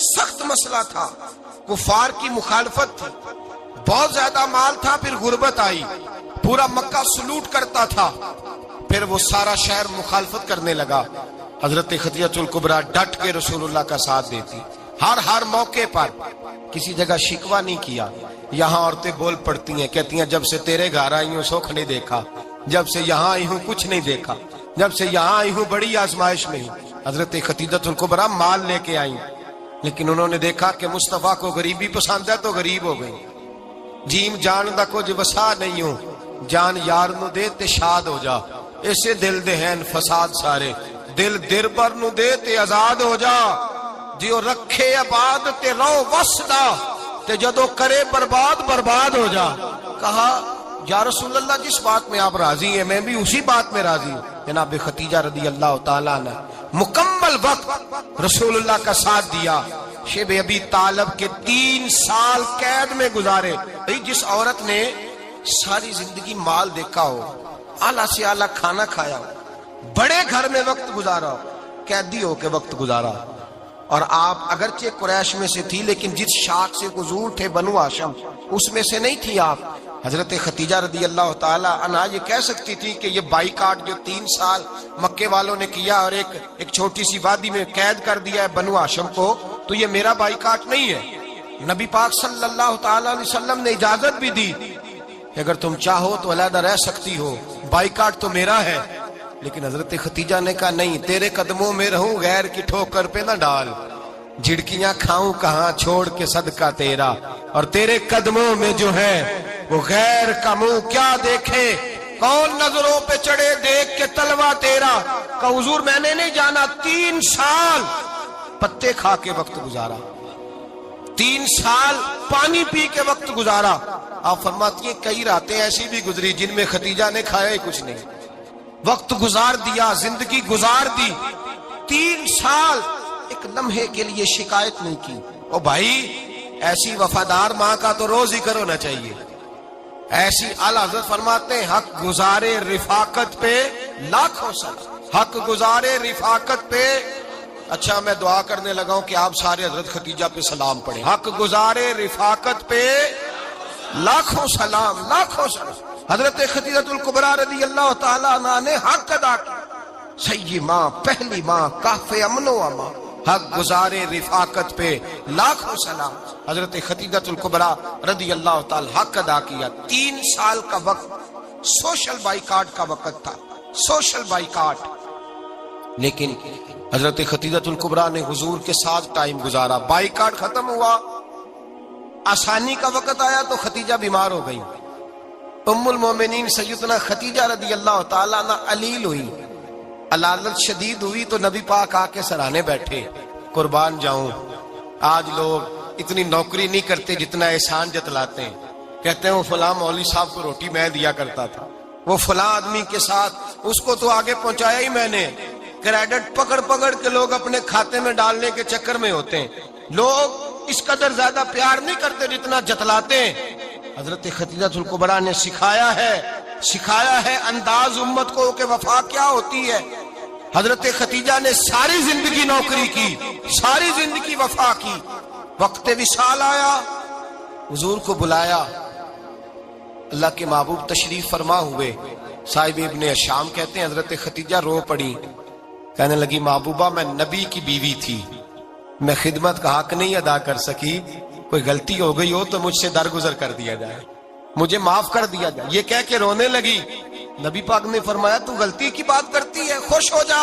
سخت مسئلہ تھا، کفار کی مخالفت تھی، بہت زیادہ مال تھا، پھر غربت آئی، پورا مکہ سلوٹ کرتا تھا، پھر وہ سارا شہر مخالفت کرنے لگا. حضرت ختیجہ الکبریٰ ڈٹ کے رسول اللہ کا ساتھ دیتی، ہر موقع پر کسی جگہ شکوہ نہیں کیا. یہاں عورتیں بول پڑتی ہیں، کہتی ہیں جب سے تیرے گھر آئی ہوں سکھ نہیں دیکھا، جب سے یہاں آئی ہوں کچھ نہیں دیکھا، جب سے یہاں آئی ہوں بڑی آزمائش میں ہوں۔ حضرت خدیجۃ الکبریٰ مال لے کے آئیں، لیکن انہوں نے دیکھا کہ مصطفیٰ کو غریبی پسند ہے تو غریب ہو گئی۔ جیم جان دا کچھ وسا نہیں ہوں، جان یار نو دے تے شاد ہو جا، ایسے دل دے ہیں فساد سارے، دل در بر نو دے تے آزاد ہو جا، جیو رکھے آباد تے رو وسدا تے جدو کرے برباد برباد ہو جا۔ کہا یا رسول اللہ جس بات میں آپ راضی ہیں میں بھی اسی بات میں راضی ہوں۔ جناب خدیجہ رضی اللہ تعالیٰ نے مکمل وقت رسول اللہ کا ساتھ دیا۔ شیب ابی طالب کے 3 سال قید میں گزارے۔ جس عورت نے ساری زندگی مال دیکھا ہو، اعلیٰ سے اعلیٰ کھانا کھایا ہو، بڑے گھر میں وقت گزارا ہو، قیدی ہو کے وقت گزارا، اور آپ اگرچہ قریش میں سے تھی لیکن جس شاخ سے حضور تھے بنو ہاشم اس میں سے نہیں تھی آپ۔ حضرت خدیجہ رضی اللہ تعالی عنہا یہ کہہ سکتی تھی کہ یہ بائیکاٹ جو 3 سال مکے والوں نے کیا اور ایک چھوٹی سی وادی میں قید کر دیا ہے بنو ہاشم کو، تو یہ میرا بائیکاٹ نہیں ہے۔ نبی پاک صلی اللہ تعالی علیہ وسلم نے اجازت بھی دی کہ اگر تم چاہو تو علیحدہ رہ سکتی ہو، بائیکاٹ تو میرا ہے۔ لیکن حضرت خدیجہ نے کہا نہیں، تیرے قدموں میں رہوں، غیر کی ٹھوکر پہ نہ ڈال، جھڑکیاں کھاؤں کہاں چھوڑ کے صدقہ تیرا، اور تیرے قدموں میں جو ہے وہ غیر کا منہ کیا دیکھے، کون نظروں پہ چڑھے دیکھ کے تلوا تیرا۔ کہ حضور میں نے نہیں جانا، 3 سال پتے کھا کے وقت گزارا، 3 سال پانی پی کے وقت گزارا۔ آپ فرماتی ہیں کئی راتیں ایسی بھی گزری جن میں خدیجہ نے کھایا ہی کچھ نہیں، وقت گزار دیا، زندگی گزار دی۔ 3 سال ایک لمحے کے لیے شکایت نہیں کی۔ او بھائی ایسی وفادار ماں کا تو روز ذکر ہونا چاہیے۔ ایسی اعلیٰ حضرت فرماتے ہیں حق گزارے رفاقت پہ لاکھوں سلام، حق گزارے رفاقت پہ۔ اچھا میں دعا کرنے لگا ہوں کہ آپ سارے حضرت خدیجہ پہ سلام پڑھیں۔ حق گزارے رفاقت پہ لاکھوں سلام، لاکھوں سلام۔ حضرت خدیجہ الکبریٰ رضی اللہ تعالیٰ عنہ نے حق ادا کیا، سیدی ماں، پہلی ماں، کہف امن و امان، حق گزارے رفاقت پہ لاکھوں سلام۔ حضرت خدیجہ الکبریٰ رضی اللہ تعالی حق ادا کیا۔ 3 سال کا وقت سوشل بائیکاٹ کا وقت تھا، سوشل بائیکاٹ، لیکن حضرت خدیجہ الکبریٰ نے حضور کے ساتھ ٹائم گزارا۔ بائیکاٹ ختم ہوا، آسانی کا وقت آیا تو خدیجہ بیمار ہو گئی۔ ام المومنین سیدنا خدیجہ رضی اللہ تعالیٰ عنہ علیل ہوئی، علالت شدید ہوئی تو نبی پاک آ کے سرانے بیٹھے۔ قربان جاؤں، آج لوگ اتنی نوکری نہیں کرتے جتنا احسان جتلاتے ہیں۔ کہتے ہیں وہ فلاں مولوی صاحب کو روٹی میں دیا کرتا تھا، وہ فلاں آدمی کے ساتھ اس کو تو آگے پہنچایا ہی میں نے۔ کریڈٹ پکڑ پکڑ کے لوگ اپنے کھاتے میں ڈالنے کے چکر میں ہوتے ہیں۔ لوگ اس قدر زیادہ پیار نہیں کرتے جتنا جتلاتے ہیں۔ حضرت خدیجہ الکبریٰ نے سکھایا ہے انداز امت کو کہ وفا کیا ہوتی ہے۔ حضرت خدیجہ نے ساری زندگی نوکری کی، ساری زندگی وفا کی۔ وقت وصال آیا، حضور کو بلایا، اللہ کے محبوب تشریف فرما ہوئے۔ صاحب ابن شام کہتے ہیں حضرت خدیجہ رو پڑی، کہنے لگی محبوبہ میں نبی کی بیوی تھی، میں خدمت کا حق نہیں ادا کر سکی، کوئی غلطی ہو گئی ہو تو مجھ سے درگزر کر دیا جائے، مجھے معاف کر دیا جائے۔ یہ کہہ کے رونے لگی۔ نبی پاک نے فرمایا تو غلطی کی بات کرتی ہے، خوش ہو جا،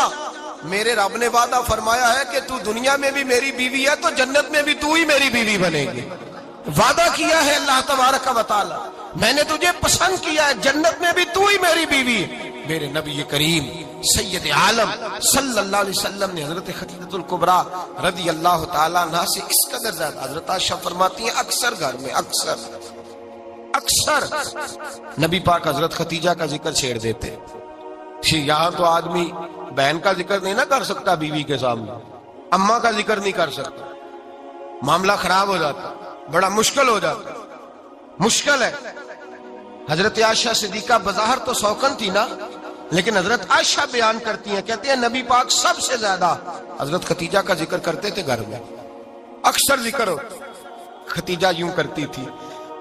میرے رب نے وعدہ فرمایا ہے کہ تو دنیا میں بھی میری بیوی ہے تو جنت میں بھی تو ہی میری بیوی بنے گی۔ وعدہ کیا ہے اللہ تبارک و تعالی، میں نے تجھے پسند کیا ہے، جنت میں بھی تو ہی میری بیوی۔ میرے نبی کریم سید عالم صلی اللہ علیہ وسلم نے حضرت خدیجہ الکبریٰ رضی اللہ تعالیٰ عنہ سے اس قدر زیادہ، حضرت عائشہ فرماتی ہیں اکثر گھر میں اکثر نبی پاک حضرت خدیجہ کا ذکر چھیڑ دیتے۔ یہاں تو آدمی بہن کا ذکر نہیں نہ کر سکتا بیوی کے سامنے، اماں کا ذکر نہیں کر سکتا، معاملہ خراب ہو جاتا، بڑا مشکل ہو جاتا، مشکل ہے۔ حضرت عائشہ صدیقہ بظاہر تو سوکن تھی نا، لیکن حضرت عائشہ بیان کرتی ہیں، کہتے ہیں نبی پاک سب سے زیادہ حضرت خدیجہ کا ذکر کرتے تھے گھر میں، اکثر ذکر ہو۔ خدیجہ یوں کرتی تھی،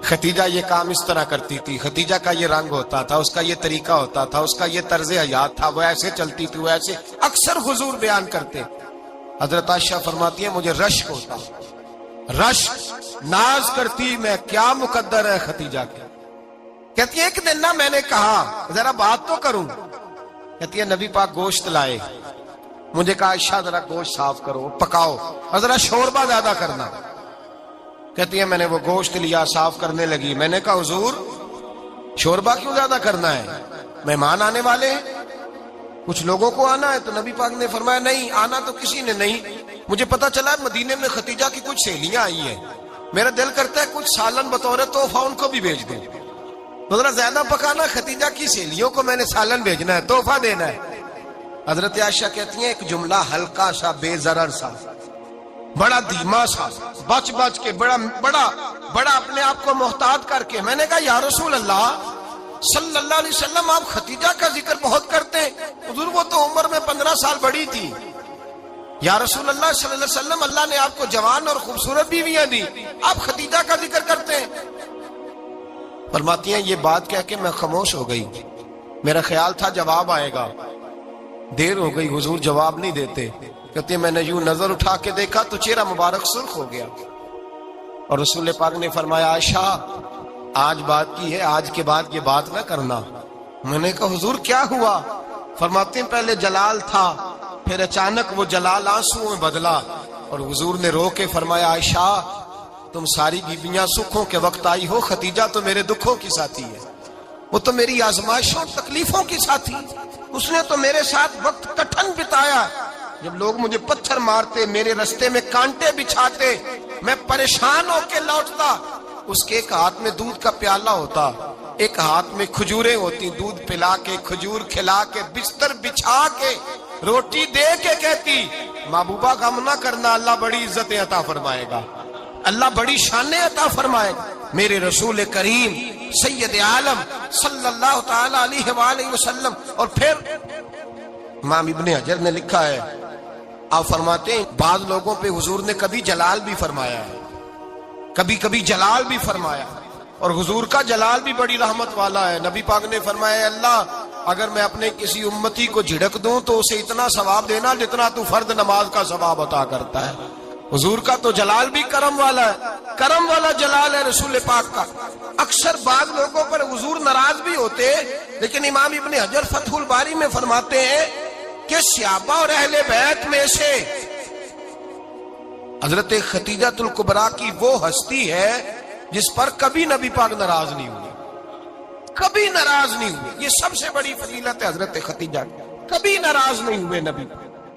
خدیجہ یہ کام اس طرح کرتی تھی، خدیجہ کا یہ رنگ ہوتا تھا، اس کا یہ طریقہ ہوتا تھا، اس کا یہ طرز حیات تھا، وہ ایسے چلتی تھی، وہ ایسے، اکثر حضور بیان کرتے۔ حضرت عائشہ فرماتی ہیں مجھے رشک ہوتا، رشک، ناز کرتی میں کیا مقدر ہے خدیجہ کے۔ کہتی ہے ایک دن نا میں نے کہا ذرا بات تو کروں، کہتی ہے نبی پاک گوشت لائے، مجھے کہا عائشہ ذرا گوشت صاف کرو، پکاؤ اور ذرا شوربہ زیادہ کرنا۔ کہتی ہے میں نے وہ گوشت لیا، صاف کرنے لگی، میں نے کہا حضور شوربہ کیوں زیادہ کرنا ہے، مہمان آنے والے ہیں، کچھ لوگوں کو آنا ہے۔ تو نبی پاک نے فرمایا نہیں، آنا تو کسی نے نہیں، مجھے پتا چلا مدینے میں ختیجہ کی کچھ سہیلیاں آئی ہیں، میرا دل کرتا ہے کچھ سالن بطور تحفہ ان کو بھی بھیج دوں، تو ذرا زیادہ پکانا، ختیجہ کی سہیلیوں کو میں نے سالن بھیجنا ہے، تحفہ دینا ہے۔ حضرت عائشہ کہتی ہیں ایک جملہ ہلکا سا، بے ضرر سا، بڑا دھیما سا، بچ بچ کے، بڑا اپنے آپ کو محتاط کر کے، میں نے کہا یا رسول اللہ صلی اللہ علیہ وسلم آپ ختیجہ کا ذکر بہت کرتے ہیں، حضور وہ تو عمر میں 15 سال بڑی تھی۔ یا رسول اللہ صلی اللہ علیہ وسلم اللہ نے آپ کو جوان اور خوبصورت بیویاں دی، آپ ختیجہ کا ذکر کرتے ہیں۔ فرماتی ہیں یہ بات کہہ کے میں خاموش ہو گئی، میرا خیال تھا جواب آئے گا، دیر ہو گئی، حضور جواب نہیں دیتے۔ کہتے ہیں میں نے یوں نظر اٹھا کے دیکھا تو چہرہ مبارک سرخ ہو گیا، اور رسول پاک نے فرمایا عائشہ آج بات کی ہے، آج کے بعد یہ بات نہ کرنا۔ میں نے کہا حضور کیا ہوا؟ فرماتے ہیں پہلے جلال تھا، پھر اچانک وہ جلال آنسو میں بدلا، اور حضور نے رو کے فرمایا عائشہ تم ساری بیویاں سکھوں کے وقت آئی ہو، ختیجہ تو میرے دکھوں کی ساتھی ہے، وہ تو میری آزمائشوں تکلیفوں کی ساتھی، اس نے تو میرے ساتھ وقت کٹھن بتایا، جب لوگ مجھے پتھر مارتے، میرے رستے میں کانٹے بچھاتے، میں پریشان ہو کے لوٹتا، اس کے ایک ہاتھ میں دودھ کا پیالہ ہوتا، ایک ہاتھ میں کھجوریں ہوتی، دودھ پلا کے، کھجور کھلا کے، بستر بچھا کے، روٹی دے کے کہتی محبوبہ غم نہ کرنا، اللہ بڑی عزتیں عطا فرمائے گا، اللہ بڑی شانیں عطا فرمائے گا۔ میرے رسول کریم سید عالم صلی اللہ تعالی علیہ وآلہ وسلم۔ اور پھر امام ابن حجر نے لکھا ہے، آپ فرماتے ہیں بعض لوگوں پہ حضور نے کبھی جلال بھی فرمایا ہے، کبھی کبھی جلال بھی فرمایا، اور حضور کا جلال بھی بڑی رحمت والا ہے۔ نبی پاک نے فرمایا اللہ اگر میں اپنے کسی امتی کو جھڑک دوں تو اسے اتنا ثواب دینا جتنا تو فرد نماز کا ثواب عطا کرتا ہے۔ حضور کا تو جلال بھی کرم والا ہے، کرم والا جلال ہے رسول پاک کا۔ اکثر بعض لوگوں پر حضور ناراض بھی ہوتے، لیکن امام ابن حجر فتح الباری میں فرماتے ہیں کہ صحابہ اور اہل بیت میں سے حضرت ختیجہ الکبریٰ کی وہ ہستی ہے جس پر کبھی نبی پاک ناراض نہیں ہوئے، کبھی ناراض نہیں ہوئے۔ یہ سب سے بڑی فضیلت ہے حضرت ختیجہ، کبھی ناراض نہیں ہوئے نبی،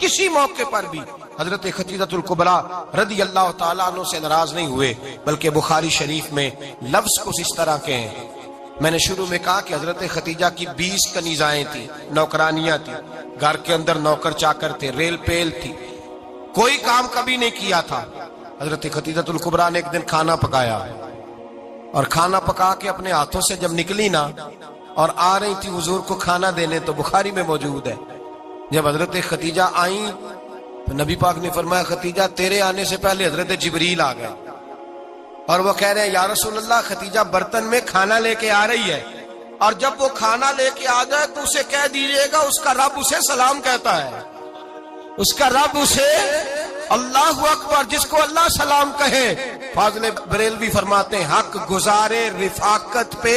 کسی موقع پر بھی حضرت ختیجہ الکبریٰ رضی اللہ تعالیٰ عنہ سے ناراض نہیں ہوئے، بلکہ بخاری شریف میں لفظ کچھ اس طرح کے ہیں۔ میں نے شروع میں کہا کہ حضرت ختیجہ کی 20 کنیزائیں تھیں، نوکرانیاں تھیں، گھر کے اندر نوکر چاکر تھے، ریل پیل تھی، کوئی کام کبھی نہیں کیا تھا۔ حضرت ختیجہ الکبریٰ نے ایک دن کھانا پکایا، اور کھانا پکا کے اپنے ہاتھوں سے جب نکلی نا اور آ رہی تھی حضور کو کھانا دینے، تو بخاری میں موجود ہے جب حضرت ختیجہ آئیں تو نبی پاک نے فرمایا ختیجہ تیرے آنے سے پہلے حضرت جبریل آ گئے، اور وہ کہہ رہے ہیں یا رسول اللہ ختیجہ برتن میں کھانا لے کے آ رہی ہے، اور جب وہ کھانا لے کے آ جائے تو اسے کہہ دیجئے گا اس کا رب اسے سلام کہتا ہے، اس کا رب اسے اللہ اکبر، جس کو اللہ سلام کہے۔ فاضل بریلوی فرماتے ہیں حق گزارے رفاقت پہ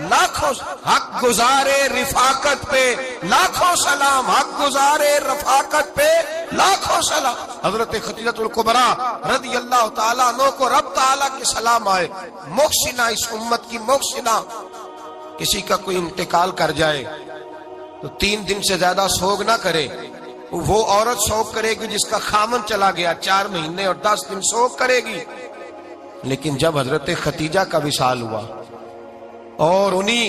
لاکھوں، حق گزارے رفاقت پہ لاکھوں سلام، حق گزارے رفاقت پہ لاکھوں سلام۔ حضرت ختیجہ الکبریٰ رضی اللہ تعالیٰ عنہ کو رب تعالیٰ کے سلام آئے، محسنہ، اس امت کی محسنہ۔ کسی کا کوئی انتقال کر جائے تو 3 دن سے زیادہ سوگ نہ کرے، وہ عورت سوگ کرے گی جس کا خامن چلا گیا، 4 مہینے اور 10 دن سوگ کرے گی۔ لیکن جب حضرت ختیجہ کا وصال ہوا اور انہی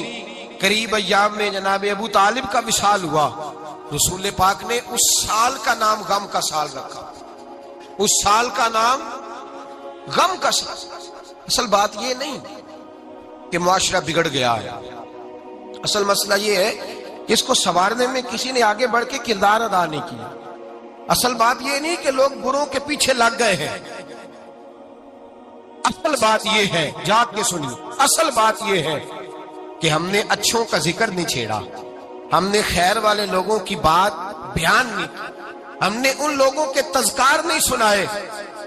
قریب ایام میں جناب ابو طالب کا وصال ہوا، رسول پاک نے اس سال کا نام غم کا سال رکھا، اس سال کا نام غم کا سال۔ اصل بات یہ نہیں کہ معاشرہ بگڑ گیا ہے، اصل مسئلہ یہ ہے کہ اس کو سنوارنے میں کسی نے آگے بڑھ کے کردار ادا نہیں کیا۔ اصل بات یہ نہیں کہ لوگ بروں کے پیچھے لگ گئے ہیں، اصل بات یہ ہے، جاگ کے سنیے، اصل بات یہ ہے کہ ہم نے اچھوں کا ذکر نہیں چھیڑا، ہم نے خیر والے لوگوں کی بات بیان نہیں کی، ہم نے ان لوگوں کے تذکار نہیں سنائے۔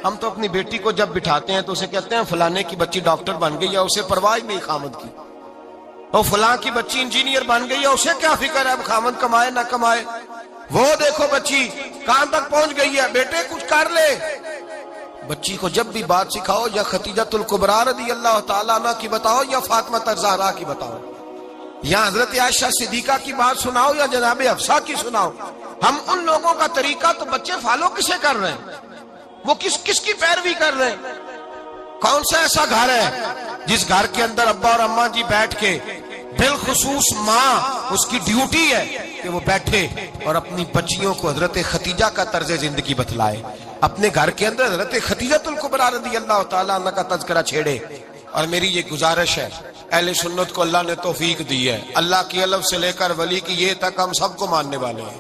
ہم تو اپنی بیٹی کو جب بٹھاتے ہیں تو اسے کہتے ہیں فلانے کی بچی ڈاکٹر بن گئی، یا اسے پرواہ نہیں خامد کی، اور فلاں کی بچی انجینئر بن گئی ہے، اسے کیا فکر ہے اب خامد کمائے نہ کمائے، وہ دیکھو بچی کہاں تک پہنچ گئی ہے، بیٹے کچھ کر لے۔ بچی کو جب بھی بات سکھاؤ یا خدیجہ الکبریٰ رضی اللہ تعالیٰ عنہ کی بتاؤ یا فاطمہ الزہرا کی بتاؤ، یا حضرت عائشہ صدیقہ کی بات سناؤ یا جناب حفصہ کی سناؤ۔ ہم ان لوگوں کا طریقہ تو بچے فالو کسے کر رہے ہیں، وہ کس کی پیروی کر رہے ہیں؟ کون سا ایسا گھر ہے جس گھر کے اندر ابا اور اماں جی بیٹھ کے، بالخصوص ماں اس کی ڈیوٹی ہے کہ وہ بیٹھے اور اپنی بچیوں کو حضرت خدیجہ کا طرز زندگی بتلائے، اپنے گھر کے اندر حضرت خدیجہ الکبریٰ رضی اللہ تعالیٰ عنہ کا تذکرہ چھیڑے۔ اور میری یہ گزارش ہے، اہل سنت کو اللہ نے توفیق دی ہے، اللہ کی الف سے لے کر ولی کی یہ تک ہم سب کو ماننے والے ہیں،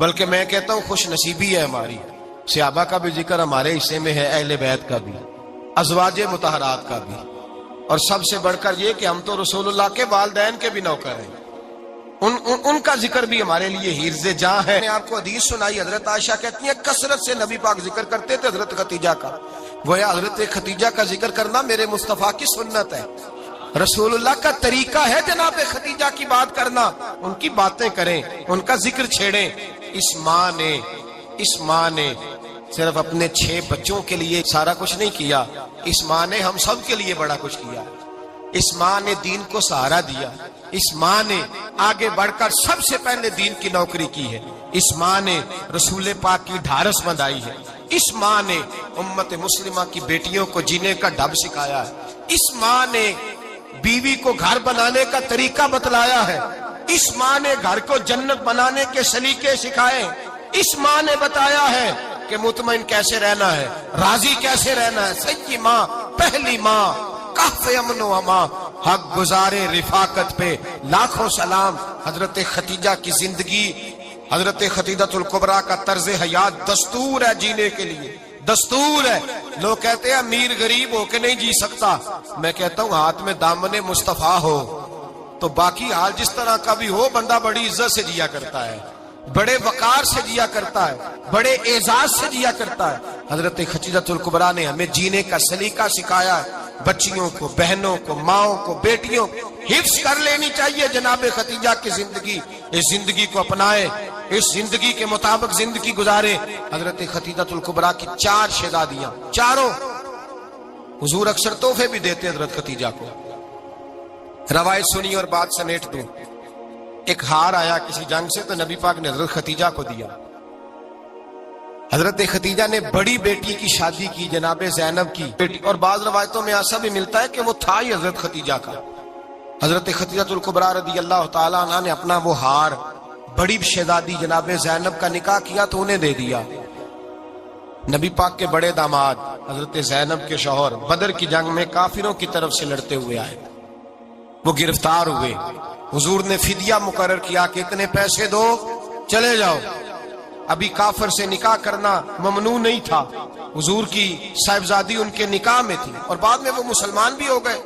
بلکہ میں کہتا ہوں خوش نصیبی ہے ہماری، صحابہ کا بھی ذکر ہمارے حصے میں ہے، اہل بیت کا بھی، ازواج مطہرات کا بھی، اور سب سے بڑھ کر یہ کہ ہم تو رسول اللہ کے والدین کے بھی نوکر ہیں، ان کا ذکر بھی ہمارے لیے حرز جاں ہے۔ میں نے آپ کو حدیث سنائی، حضرت عائشہ کہتی ہیں کثرت سے نبی پاک ذکر کرتے تھے حضرت خدیجہ کا، گویا حضرت خدیجہ کا ذکر کرنا میرے مصطفیٰ کی سنت ہے، رسول اللہ کا طریقہ ہے جناب خدیجہ کی بات کرنا، ان کی باتیں کریں، ان کا ذکر چھیڑیں۔ اس ماں نے صرف اپنے 6 بچوں کے لیے سارا کچھ نہیں کیا، اس ماں نے ہم سب کے لیے بڑا کچھ کیا، اس ماں نے دین کو سہارا دیا، اس ماں نے آگے بڑھ کر سب سے پہلے دین کی نوکری کی ہے، اس ماں نے رسول پاک کی ڈھارس بندھائی ہے، اس ماں نے امت مسلمہ کی بیٹیوں کو جینے کا ڈھب سکھایا ہے، اس ماں نے بیوی کو گھر بنانے کا طریقہ بتلایا ہے، اس ماں نے گھر کو جنت بنانے کے سلیقے سکھائے، اس ماں نے بتایا ہے کہ مطمئن کیسے رہنا ہے، راضی کیسے رہنا ہے۔ سچی ماں، پہلی ماں، کہف امن و امان، حق گزارے رفاقت پہ لاکھوں سلام۔ حضرت خدیجہ کی زندگی، حضرت خدیجہ الکبریٰ کا طرز حیات دستور ہے جینے کے لیے، دستور ہے۔ لوگ کہتے ہیں امیر غریب ہو کے نہیں جی سکتا، میں کہتا ہوں ہاتھ میں دامن مصطفیٰ ہو تو باقی حال جس طرح کا بھی ہو بندہ بڑی عزت سے جیا کرتا ہے، بڑے وقار سے جیا کرتا ہے، بڑے اعزاز سے جیا کرتا ہے۔ حضرت خدیجہ الکبریٰ نے ہمیں جینے کا سلیقہ سکھایا ہے، بچیوں کو، بہنوں کو، ماؤں کو، بیٹیوں کو حفظ کر لینی چاہیے جناب خدیجہ کی زندگی، اس زندگی کو اپنائے، اس زندگی کے مطابق زندگی گزارے۔ حضرت خدیجہ الکبریٰ کی 4 شہزادیاں، چاروں حضور اکثر تحفے بھی دیتے حضرت خدیجہ کو۔ روایت سنی اور بات سمیٹ دوں، ایک ہار آیا کسی جنگ سے تو نبی پاک نے حضرت خدیجہ کو دیا۔ حضرت خدیجہ نے بڑی بیٹی کی شادی کی، جناب زینب کی بیٹی، اور بعض روایتوں میں ایسا بھی ملتا ہے کہ وہ تھا ہی حضرت خدیجہ کا۔ حضرت خدیجہ الکبریٰ رضی اللہ تعالیٰ عنہ نے اپنا وہ ہار بڑی شہزادی جناب زینب کا نکاح کیا تو انہیں دے دیا۔ نبی پاک کے بڑے داماد حضرت زینب کے شوہر بدر کی جنگ میں کافروں کی طرف سے لڑتے ہوئے آئے، وہ گرفتار ہوئے، حضور نے فدیہ مقرر کیا کہ اتنے پیسے دو چلے جاؤ۔ ابھی کافر سے نکاح کرنا ممنوع نہیں تھا، حضور کی صاحبزادی ان کے نکاح میں تھی اور بعد میں وہ مسلمان بھی ہو گئے۔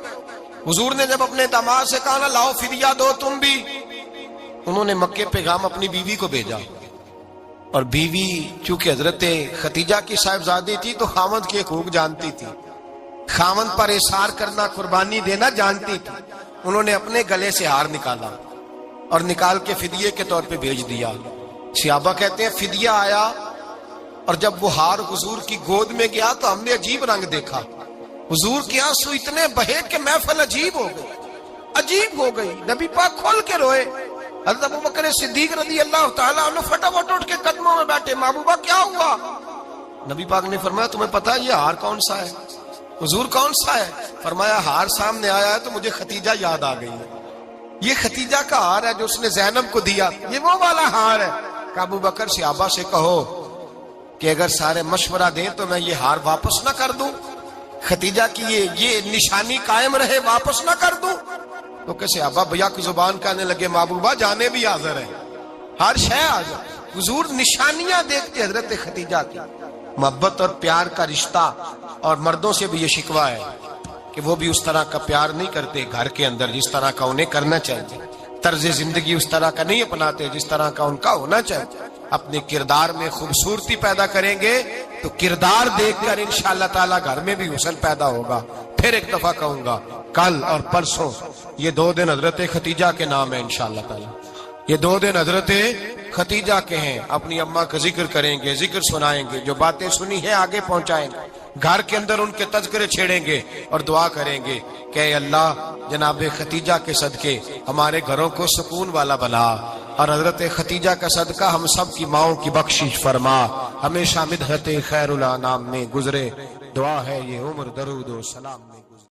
حضور نے جب اپنے داماد سے کہا نا لاؤ فدیہ دو تم بھی، انہوں نے مکے پیغام اپنی بیوی کو بھیجا، اور بیوی چونکہ حضرت خدیجہ کی صاحبزادی تھی تو خاوند کے حقوق جانتی تھی، خاوند پر اثار کرنا، قربانی دینا جانتی تھی۔ انہوں نے اپنے گلے سے ہار نکالا اور نکال کے فدیے کے طور پہ بھیج دیا۔ صحابہ کہتے ہیں فدیہ آیا اور جب وہ ہار حضور کی گود میں گیا تو ہم نے عجیب رنگ دیکھا، حضور کے آنسو اتنے بہے کہ محفل عجیب ہو گئی، عجیب ہو گئی، نبی پاک کھول کے روئے۔ حضرت ابوبکر صدیق رضی اللہ تعالیٰ عنہ فٹافٹ اٹھ کے قدموں میں بیٹھے، محبوبہ کیا ہوا؟ نبی پاک نے فرمایا تمہیں پتا ہے یہ ہار کون سا ہے؟ حضور کون سا ہے؟ فرمایا ہار سامنے آیا ہے تو مجھے خدیجہ یاد آ گئی ہے، یہ خدیجہ کا ہار ہے جو اس نے زینب کو دیا، یہ وہ والا ہار ہے۔ کہ ابو بکر صحابہ سے کہو کہ اگر سارے مشورہ دیں تو میں یہ ہار واپس نہ کر دوں، خدیجہ کی یہ نشانی قائم رہے، واپس نہ کر دوں؟ تو کہ صحابہ بھیا کی زبان کہنے لگے محبوبہ جانے بھی حاضر ہے، ہر شے حاضر۔ حضور نشانیاں دیکھتے حضرت خدیجہ کی، محبت اور پیار کا رشتہ، اور مردوں سے بھی یہ شکوہ ہے کہ وہ بھی اس طرح کا پیار نہیں کرتے گھر کے اندر جس طرح کا انہیں کرنا چاہیے، طرز زندگی اس طرح کا نہیں اپناتے جس طرح کا ان کا ہونا چاہیے۔ اپنے کردار میں خوبصورتی پیدا کریں گے تو کردار دیکھ کر انشاءاللہ تعالی گھر میں بھی حسن پیدا ہوگا۔ پھر ایک دفعہ کہوں گا، کل اور پرسوں یہ 2 دن حضرت خدیجہ کے نام ہے انشاءاللہ تعالی. یہ 2 دن حضرت خدیجہ کے ہیں. اپنی اماں کا ذکر کریں گے, ذکر سنائیں گے, جو باتیں سنی ہیں آگے پہنچائیں گے, گھر کے اندر ان کے تذکرے چھیڑیں گے اور دعا کریں گے کہ اے اللہ جناب خدیجہ کے صدقے ہمارے گھروں کو سکون والا بنا, اور حضرت خدیجہ کا صدقہ ہم سب کی ماؤں کی بخشش فرما, ہمیشہ مدحت خیر الانام میں گزرے. دعا ہے یہ عمر درود و سلام میں.